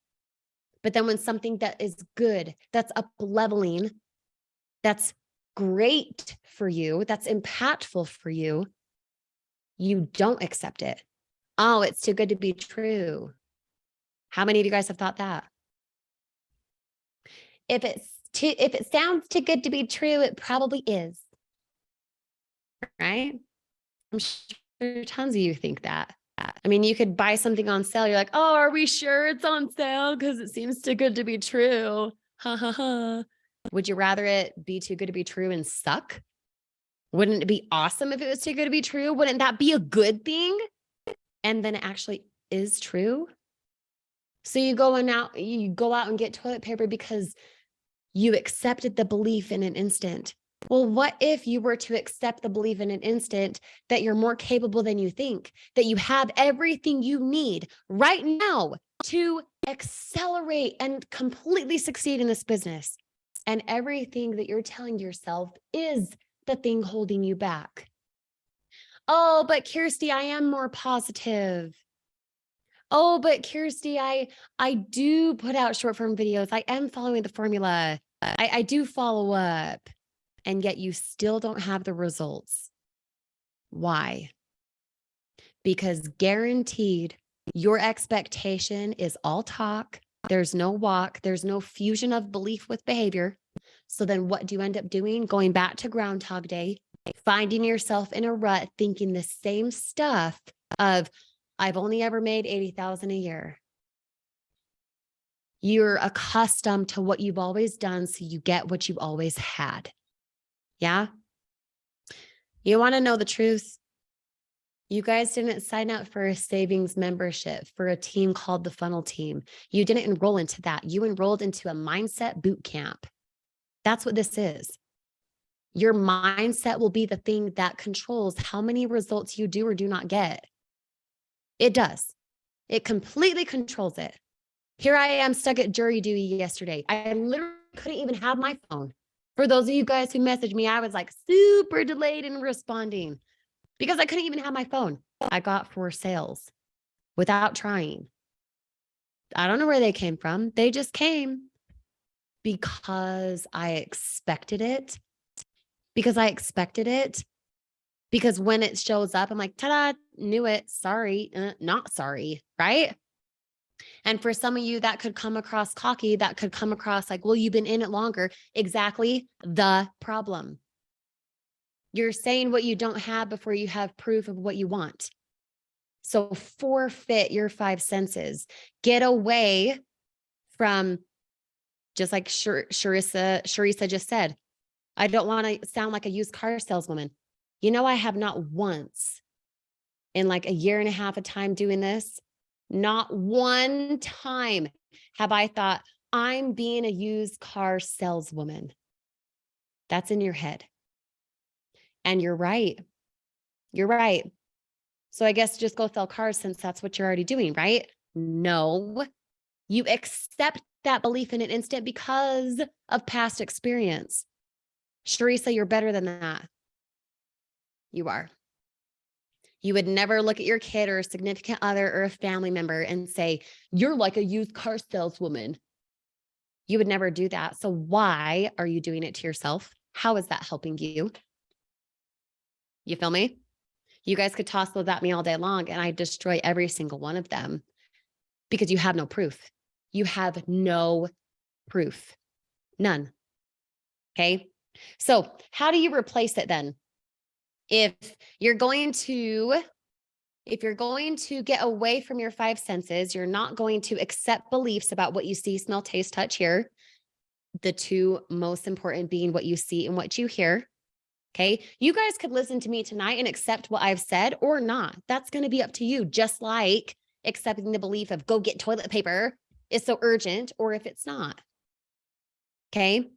But then when something that is good, that's up-leveling, that's great for you, that's impactful for you, you don't accept it. Oh, it's too good to be true. How many of you guys have thought that? If it sounds too good to be true, it probably is. Right? I'm sure tons of you think that. I mean, you could buy something on sale. You're like, oh, are we sure it's on sale? Because it seems too good to be true. Ha ha ha. Would you rather it be too good to be true and suck? Wouldn't it be awesome if it was too good to be true? Wouldn't that be a good thing? And then it actually is true. So you go out and get toilet paper because you accepted the belief in an instant. Well, what if you were to accept the belief in an instant that you're more capable than you think, that you have everything you need right now to accelerate and completely succeed in this business? And everything that you're telling yourself is the thing holding you back. Oh, but Kirsty, I am more positive. Oh, but Kirsty, I do put out short form videos. I am following the formula. I do follow up. And yet you still don't have the results. Why? Because guaranteed your expectation is all talk. There's no walk. There's no fusion of belief with behavior. So then what do you end up doing? Going back to Groundhog Day, finding yourself in a rut, thinking the same stuff of, I've only ever made 80,000 a year. You're accustomed to what you've always done, so you get what you've always had. Yeah. You want to know the truth? You guys didn't sign up for a savings membership for a team called the Funnel Team. You didn't enroll into that. You enrolled into a mindset boot camp. That's what this is. Your mindset will be the thing that controls how many results you do or do not get. It does. It completely controls it. Here I am stuck at jury duty yesterday. I literally couldn't even have my phone. For those of you guys who messaged me, I was like super delayed in responding. because I couldn't even have my phone. I got 4 sales without trying. I don't know where they came from. They just came because I expected it. Because I expected it. Because when it shows up, I'm like, ta-da, knew it. Sorry, not sorry, right? And for some of you, that could come across cocky. That could come across like, well, you've been in it longer. Exactly the problem. You're saying what you don't have before you have proof of what you want. So forfeit your 5 senses. Get away from, just like Sharissa just said, I don't want to sound like a used car saleswoman. You know, I have not once in like a year and a half of time doing this, not one time have I thought I'm being a used car saleswoman. That's in your head. And you're right. You're right. So I guess just go sell cars since that's what you're already doing, right? No, you accept that belief in an instant because of past experience. Sharissa, you're better than that. You are. You would never look at your kid or a significant other or a family member and say, you're like a used car saleswoman. You would never do that. So why are you doing it to yourself? How is that helping you? You feel me? You guys could toss those at me all day long and I destroy every single one of them because you have no proof. You have no proof. None. Okay. So how do you replace it then? If you're going to get away from your 5 senses, you're not going to accept beliefs about what you see, smell, taste, touch, hear. The 2 most important being what you see and what you hear. Okay. You guys could listen to me tonight and accept what I've said or not. That's going to be up to you. Just like accepting the belief of go get toilet paper is so urgent, or if it's not. Okay.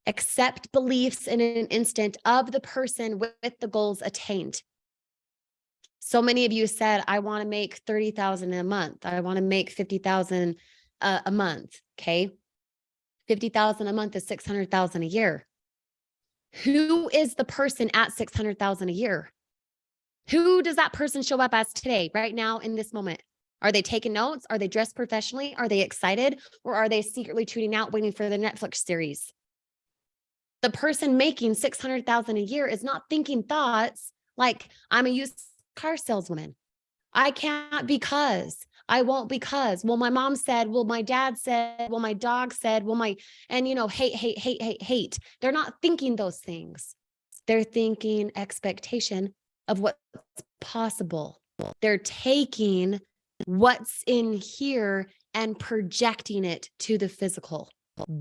Accept beliefs in an instant of the person with the goals attained. So many of you said, I want to make 30,000 a month. I want to make 50,000 a month. Okay. 50,000 a month is 600,000 a year. Who is the person at 600,000 a year? Who does that person show up as today, right now, in this moment? Are they taking notes? Are they dressed professionally? Are they excited? Or are they secretly tuning out, waiting for the Netflix series? The person making 600,000 a year is not thinking thoughts like, I'm a used car saleswoman. I can't because, I won't because, well, my mom said, well, my dad said, well, my dog said, well, and hate. They're not thinking those things. They're thinking expectation of what's possible. They're taking what's in here and projecting it to the physical.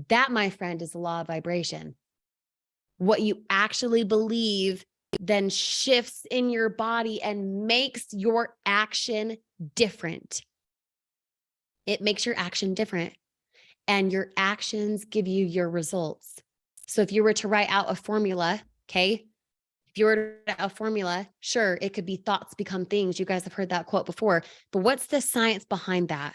That, my friend, is the law of vibration. What you actually believe then shifts in your body and makes your action different. It makes your action different, and your actions give you your results. So if you were to write out a formula, okay, if you were to write out a formula, sure, it could be thoughts become things. You guys have heard that quote before, but what's the science behind that?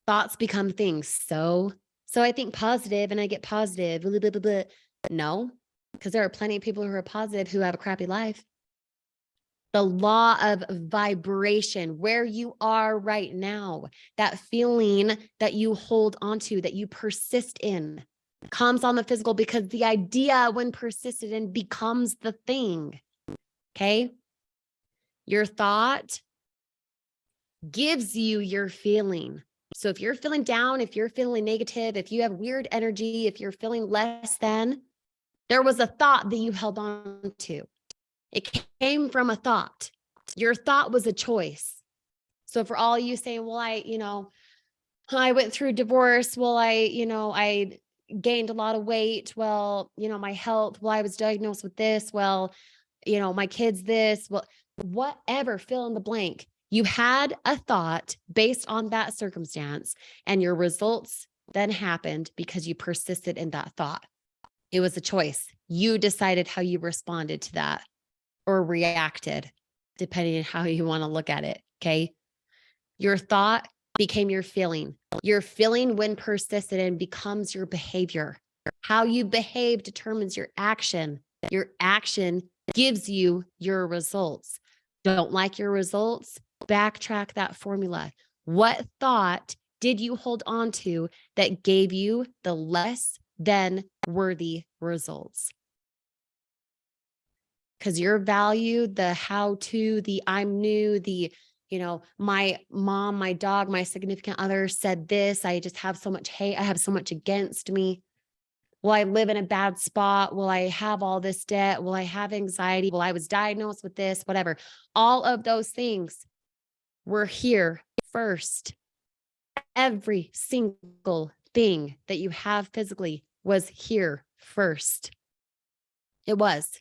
Thoughts become things. So I think positive and I get positive. Blah, blah, blah, blah. No, because there are plenty of people who are positive who have a crappy life. The law of vibration, where you are right now, that feeling that you hold onto, that you persist in, comes on the physical because the idea, when persisted in, becomes the thing. Okay. Your thought gives you your feeling. So if you're feeling down, if you're feeling negative, if you have weird energy, if you're feeling less than, there was a thought that you held on to. It came from a thought. Your thought was a choice. So for all you saying, well, I went through divorce. Well, I gained a lot of weight. Well, my health. Well, I was diagnosed with this. Well, my kids this. Well, whatever, fill in the blank. You had a thought based on that circumstance, and your results then happened because you persisted in that thought. It was a choice. You decided how you responded to that or reacted, depending on how you want to look at it. Okay. Your thought became your feeling. Your feeling, when persisted in, becomes your behavior. How you behave determines your action. Your action gives you your results. Don't like your results? Backtrack that formula. What thought did you hold on to that gave you the less than worthy results? Because your value, the how to, the I'm new, the, my mom, my dog, my significant other said this. I just have so much hate. I have so much against me. Will I live in a bad spot? Will I have all this debt? Will I have anxiety? Will I was diagnosed with this? Whatever. All of those things were here first. Every single thing that you have physically was here first. It was.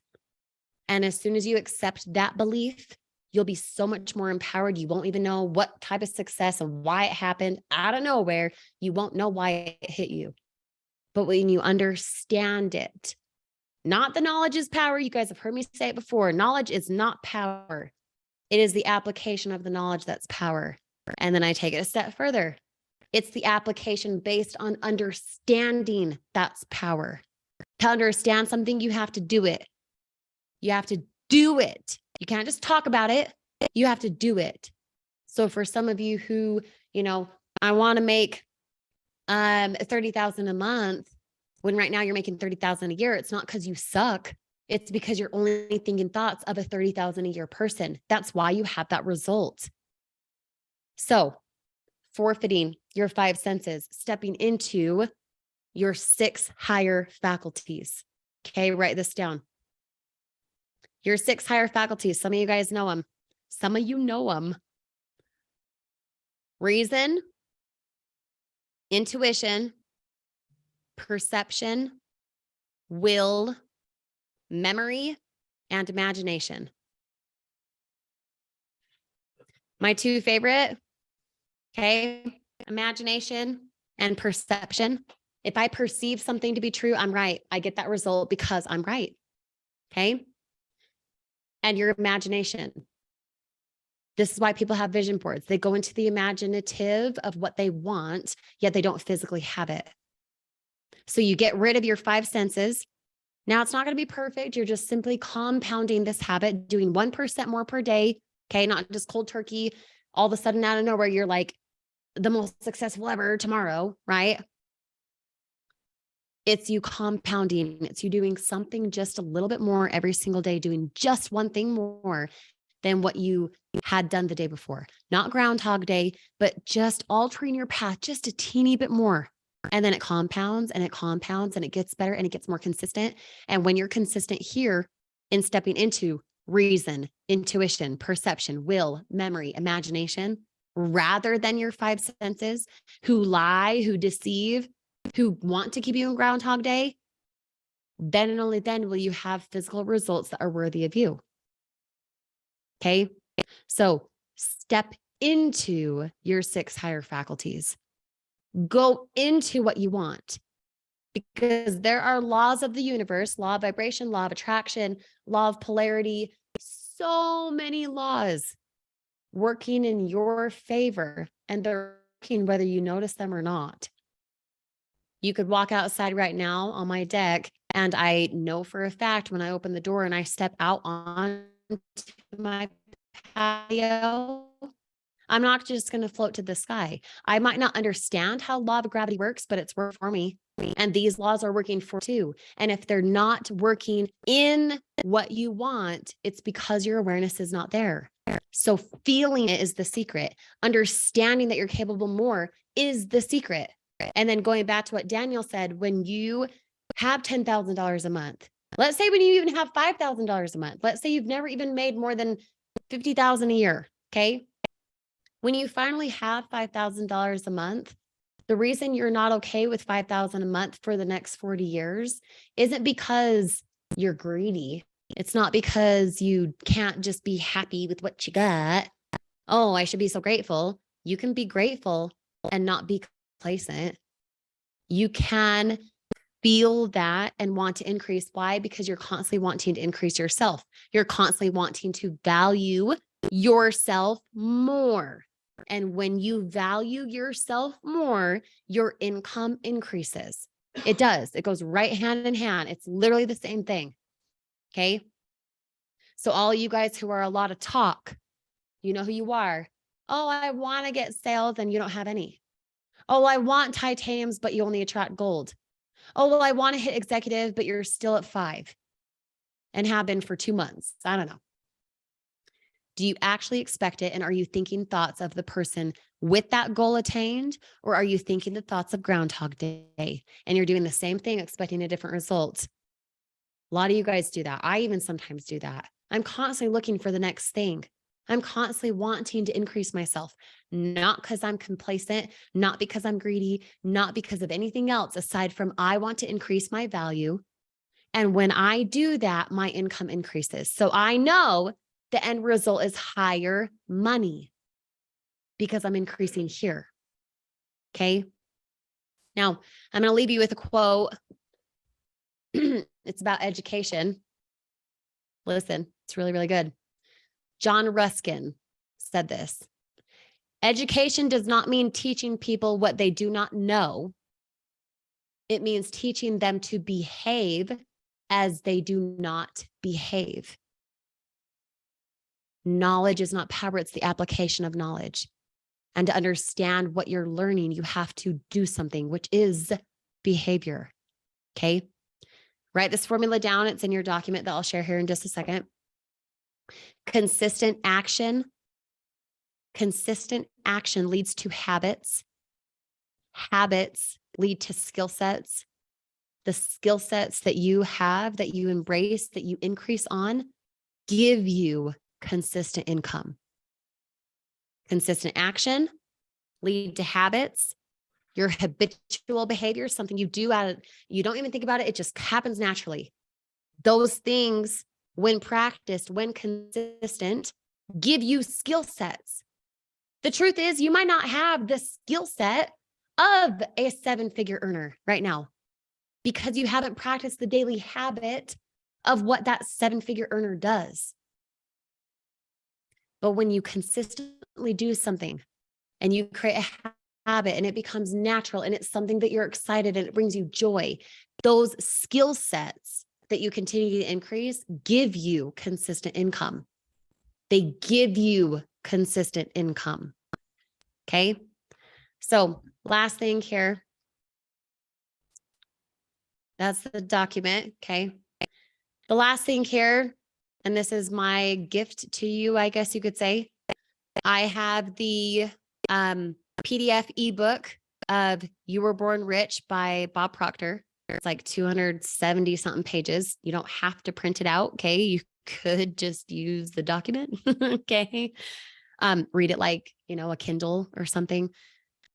And as soon as you accept that belief, you'll be so much more empowered. You won't even know what type of success and why it happened out of nowhere. You won't know why it hit you. But when you understand it, not the knowledge is power. You guys have heard me say it before. Knowledge is not power. It is the application of the knowledge that's power. And then I take it a step further. It's the application based on understanding that's power. To understand something, you have to do it. You have to do it. You can't just talk about it. You have to do it. So for some of you who, I want to make $30,000 a month, when right now you're making $30,000 a year, it's not because you suck. It's because you're only thinking thoughts of a $30,000 a year person. That's why you have that result. So forfeiting your 5 senses, stepping into your 6 higher faculties. Okay, write this down. Your 6 higher faculties. Some of you guys know them. Some of you know them. Reason, intuition, perception, will, memory, and imagination. My 2 favorite, okay, imagination and perception. If I perceive something to be true, I'm right. I get that result because I'm right. Okay. And your imagination. This is why people have vision boards. They go into the imaginative of what they want, yet they don't physically have it. So you get rid of your 5 senses. Now it's not going to be perfect. You're just simply compounding this habit, doing 1% more per day. Okay. Not just cold turkey. All of a sudden out of nowhere, you're like the most successful ever tomorrow, right? It's you compounding. It's you doing something just a little bit more every single day, doing just one thing more than what you had done the day before. Not Groundhog Day, but just altering your path just a teeny bit more. And then it compounds and it compounds and it gets better and it gets more consistent. And when you're consistent here in stepping into reason, intuition, perception, will, memory, imagination, rather than your 5 senses who lie, who deceive, who want to keep you in Groundhog Day, then and only then will you have physical results that are worthy of you. Okay. So step into your 6 higher faculties. Go into what you want, because there are laws of the universe, law of vibration, law of attraction, law of polarity, so many laws working in your favor, and they're working whether you notice them or not. You could walk outside right now on my deck, and I know for a fact when I open the door and I step out onto my patio, I'm not just going to float to the sky. I might not understand how law of gravity works, but it's worked for me. And these laws are working for too. And if they're not working in what you want, it's because your awareness is not there. So feeling it is the secret. Understanding that you're capable more is the secret. And then going back to what Daniel said, when you have $10,000 a month, let's say when you even have $5,000 a month, let's say you've never even made more than $50,000 a year. Okay. When you finally have $5,000 a month, the reason you're not okay with $5,000 a month for the next 40 years isn't because you're greedy. It's not because you can't just be happy with what you got. Oh, I should be so grateful. You can be grateful and not be complacent. You can feel that and want to increase. Why? Because you're constantly wanting to increase yourself. You're constantly wanting to value yourself more. And when you value yourself more, your income increases. It does. It goes right hand in hand. It's literally the same thing. Okay. So all you guys who are a lot of talk, you know who you are. Oh, I want to get sales and you don't have any. Oh, I want titaniums, but you only attract gold. Oh, well, I want to hit executive, but you're still at 5 and have been for 2 months. I don't know. Do you actually expect it? And are you thinking thoughts of the person with that goal attained? Or are you thinking the thoughts of Groundhog Day and you're doing the same thing, expecting a different result? A lot of you guys do that. I even sometimes do that. I'm constantly looking for the next thing. I'm constantly wanting to increase myself, not because I'm complacent, not because I'm greedy, not because of anything else aside from I want to increase my value. And when I do that, my income increases. So I know the end result is higher money because I'm increasing here. Okay. Now, I'm going to leave you with a quote. It's about education. Listen, it's really, really good. John Ruskin said this: education does not mean teaching people what they do not know. It means teaching them to behave as they do not behave. Knowledge is not power, it's the application of knowledge. And to understand what you're learning, you have to do something, which is behavior. Okay. Write this formula down. It's in your document that I'll share here in just a second. Consistent action leads to habits. Habits lead to skill sets. The skill sets that you have, that you embrace, that you increase on, give you consistent income. Consistent action lead to habits. Your habitual behavior, something you do you don't even think about it. It just happens naturally. Those things, when practiced, when consistent, give you skill sets. The truth is, you might not have the skill set of a 7-figure earner right now because you haven't practiced the daily habit of what that 7-figure earner does. But when you consistently do something and you create a habit and it becomes natural and it's something that you're excited and it brings you joy, those skill sets that you continue to increase give you consistent income. They give you consistent income. Okay. So last thing here. That's the document. Okay. The last thing here, and this is my gift to you, I guess you could say. I have the PDF ebook of You Were Born Rich by Bob Proctor. It's like 270 something pages. You don't have to print it out. Okay. You could just use the document. Okay. Read it like, a Kindle or something.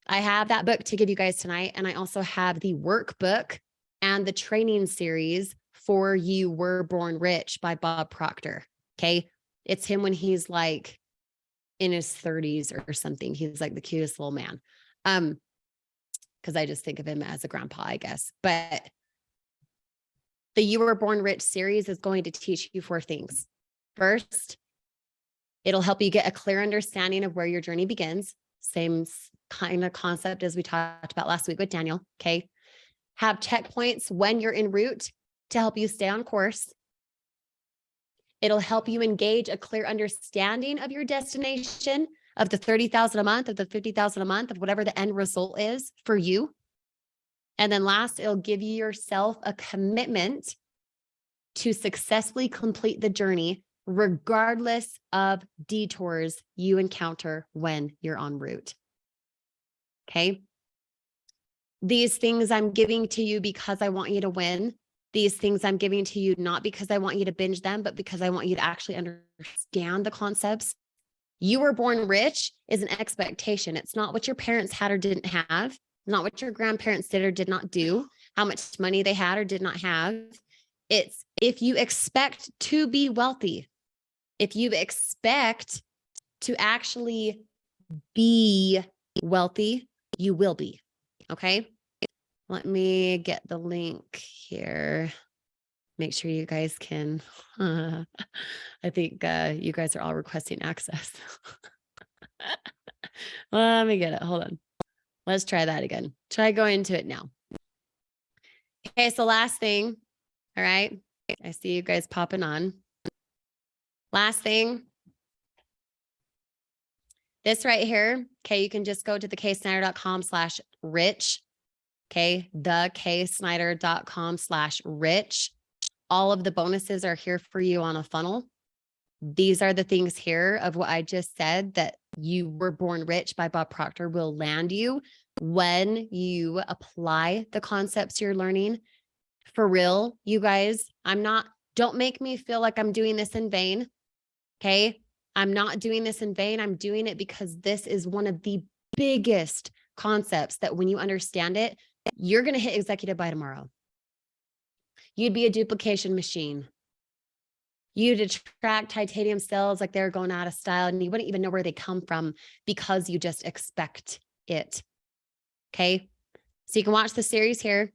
I have that book to give you guys tonight. And I also have the workbook and the training series for You Were Born Rich by Bob Proctor. Okay. It's him when he's like in his 30s or something. He's like the cutest little man. Because I just think of him as a grandpa, I guess. But the You Were Born Rich series is going to teach you 4 things. First, it'll help you get a clear understanding of where your journey begins. Same kind of concept as we talked about last week with Daniel. Okay. Have checkpoints when you're en route to help you stay on course. It'll help you engage a clear understanding of your destination, of the 30,000 a month, of the 50,000 a month, of whatever the end result is for you. And then last, it'll give you yourself a commitment to successfully complete the journey, regardless of detours you encounter when you're en route. Okay. These things I'm giving to you because I want you to win. These things I'm giving to you, not because I want you to binge them, but because I want you to actually understand the concepts. You were born rich is an expectation. It's not what your parents had or didn't have. It's not what your grandparents did or did not do, how much money they had or did not have. It's if you expect to be wealthy, if you expect to actually be wealthy, you will be. Okay. Let me get the link here. Make sure you guys can. I think you guys are all requesting access. Let me get it. Hold on. Let's try that again. Try going into it now. Okay. So last thing. All right. I see you guys popping on. Last thing. This right here, okay, you can just go to theksnyder.com/rich. Okay, theksnyder.com/rich. All of the bonuses are here for you on a funnel. These are the things here of what I just said that You Were Born Rich by Bob Proctor will land you when you apply the concepts you're learning. For real, you guys, don't make me feel like I'm doing this in vain. Okay. I'm not doing this in vain. I'm doing it because this is one of the biggest concepts that when you understand it, you're going to hit executive by tomorrow. You'd be a duplication machine. You'd attract titanium cells like they're going out of style and you wouldn't even know where they come from because you just expect it. Okay. So you can watch the series here.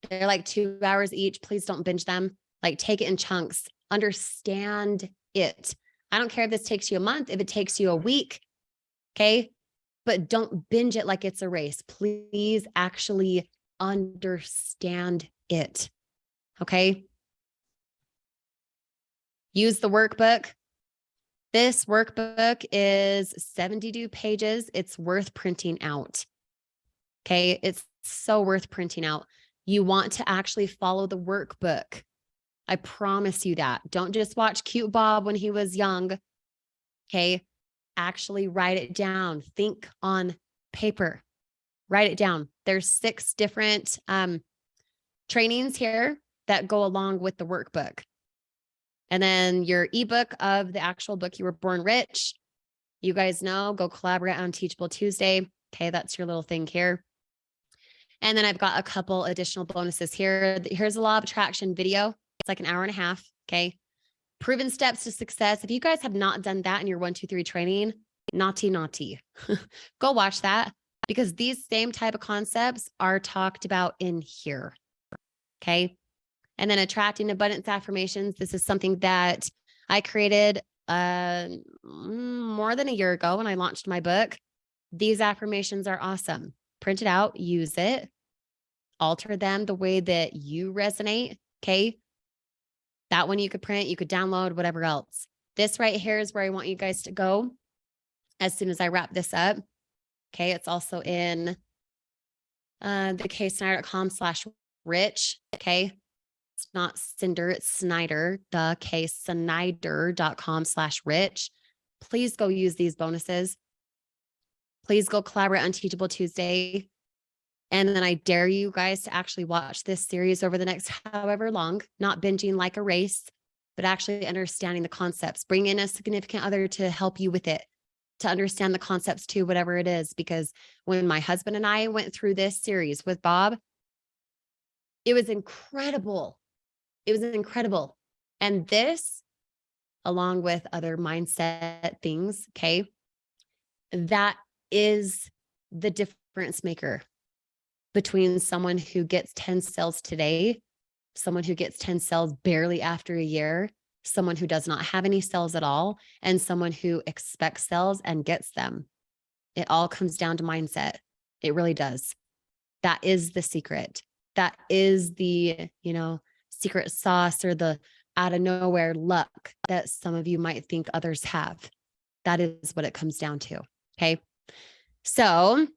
They're like 2 hours each. Please don't binge them. Like take it in chunks. Understand it. I don't care if this takes you a month, if it takes you a week. Okay. But don't binge it like it's a race. Please actually understand it. Okay. Use the workbook. This workbook is 72 pages. It's worth printing out. Okay. It's so worth printing out. You want to actually follow the workbook. I promise you that. Don't just watch Cute Bob when he was young. Okay. Actually write it down. Think on paper. Write it down. There's 6 different trainings here that go along with the workbook. And then your ebook of the actual book, You Were Born Rich. You guys know, go collaborate on Teachable Tuesday. Okay, that's your little thing here. And then I've got a couple additional bonuses here. Here's a law of attraction video. It's like an hour and a half. Okay. Proven steps to success. If you guys have not done that in your 1, 2, 3 training, naughty. Go watch that because these same type of concepts are talked about in here. Okay. And then attracting abundance affirmations. This is something that I created more than a year ago when I launched my book. These affirmations are awesome. Print it out, use it, alter them the way that you resonate. Okay. That one you could print, you could download, whatever else. This right here is where I want you guys to go as soon as I wrap this up. Okay. It's also in theksnyder.com/rich. Okay. It's not Cinder, it's Snyder, theksnyder.com/rich. Please go use these bonuses. Please go collaborate on Teachable Tuesday. And then I dare you guys to actually watch this series over the next however long, not binging like a race, but actually understanding the concepts. Bring in a significant other to help you with it, to understand the concepts too, whatever it is. Because when my husband and I went through this series with Bob, it was incredible. It was incredible. And this, along with other mindset things, okay, that is the difference maker between someone who gets 10 sales today, someone who gets 10 sales barely after a year, someone who does not have any sales at all, and someone who expects sales and gets them. It all comes down to mindset. It really does. That is the secret. That is the, secret sauce or the out of nowhere luck that some of you might think others have. That is what it comes down to. Okay. So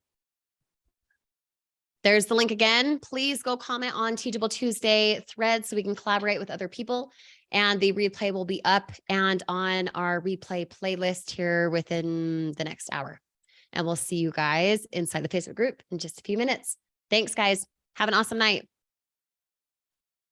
there's the link again. Please go comment on Teachable Tuesday thread so we can collaborate with other people. And the replay will be up and on our replay playlist here within the next hour. And we'll see you guys inside the Facebook group in just a few minutes. Thanks, guys. Have an awesome night.